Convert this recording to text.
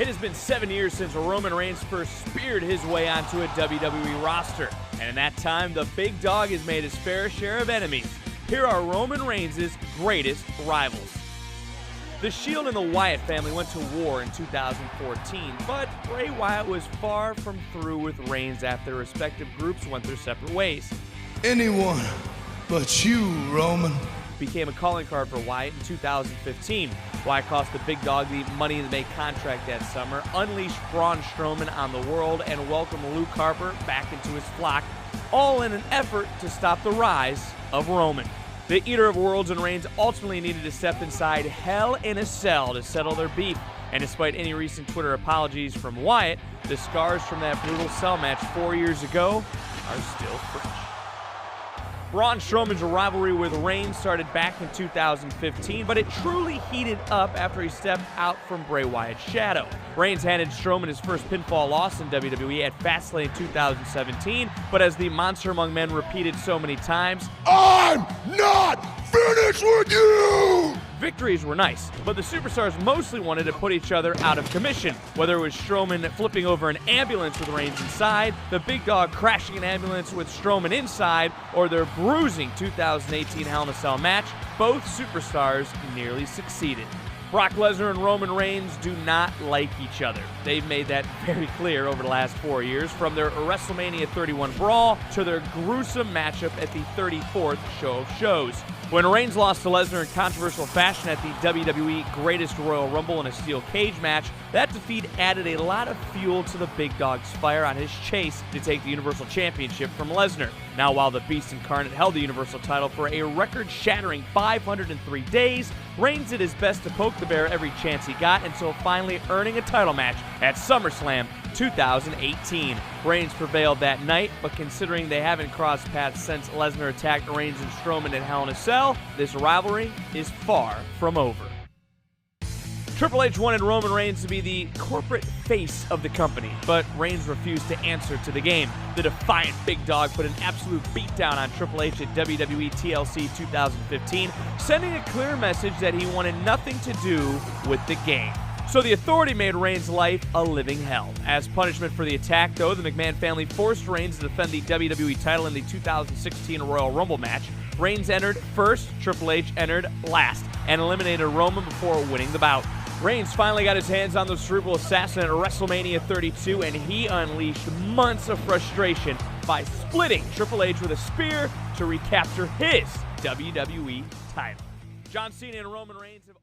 It has been 7 years since Roman Reigns first speared his way onto a WWE roster, and in that time, the big dog has made his fair share of enemies. Here are Roman Reigns' greatest rivals. The Shield and the Wyatt family went to war in 2014, but Bray Wyatt was far from through with Reigns after their respective groups went their separate ways. Anyone but you, Roman. Became a calling card for Wyatt in 2015. Wyatt cost the big dog the Money in the Bank contract that summer, unleashed Braun Strowman on the world, and welcomed Luke Harper back into his flock, all in an effort to stop the rise of Roman. The Eater of Worlds and Reigns ultimately needed to step inside Hell in a Cell to settle their beef, and despite any recent Twitter apologies from Wyatt, the scars from that brutal cell match 4 years ago are still fresh. Braun Strowman's rivalry with Reigns started back in 2015, but it truly heated up after he stepped out from Bray Wyatt's shadow. Reigns handed Strowman his first pinfall loss in WWE at Fastlane 2017, but as the Monster Among Men repeated so many times, I'm not finished with you! Victories were nice, but the superstars mostly wanted to put each other out of commission. Whether it was Strowman flipping over an ambulance with Reigns inside, the big dog crashing an ambulance with Strowman inside, or their bruising 2018 Hell in a Cell match, both superstars nearly succeeded. Brock Lesnar and Roman Reigns do not like each other. They've made that very clear over the last 4 years, from their WrestleMania 31 brawl to their gruesome matchup at the 34th Show of Shows. When Reigns lost to Lesnar in controversial fashion at the WWE Greatest Royal Rumble in a steel cage match, that defeat added a lot of fuel to the big dog's fire on his chase to take the Universal Championship from Lesnar. Now, while the Beast Incarnate held the Universal title for a record-shattering 503 days, Reigns did his best to poke the bear every chance he got until finally earning a title match at SummerSlam 2018. Reigns prevailed that night, but considering they haven't crossed paths since Lesnar attacked Reigns and Strowman at Hell in a Cell, this rivalry is far from over. Triple H wanted Roman Reigns to be the corporate face of the company, but Reigns refused to answer to the game. The defiant big dog put an absolute beatdown on Triple H at WWE TLC 2015, sending a clear message that he wanted nothing to do with the game. So the Authority made Reigns' life a living hell. As punishment for the attack, though, the McMahon family forced Reigns to defend the WWE title in the 2016 Royal Rumble match. Reigns entered first, Triple H entered last, and eliminated Roman before winning the bout. Reigns finally got his hands on the cerebral assassin at WrestleMania 32, and he unleashed months of frustration by splitting Triple H with a spear to recapture his WWE title. John Cena and Roman Reigns have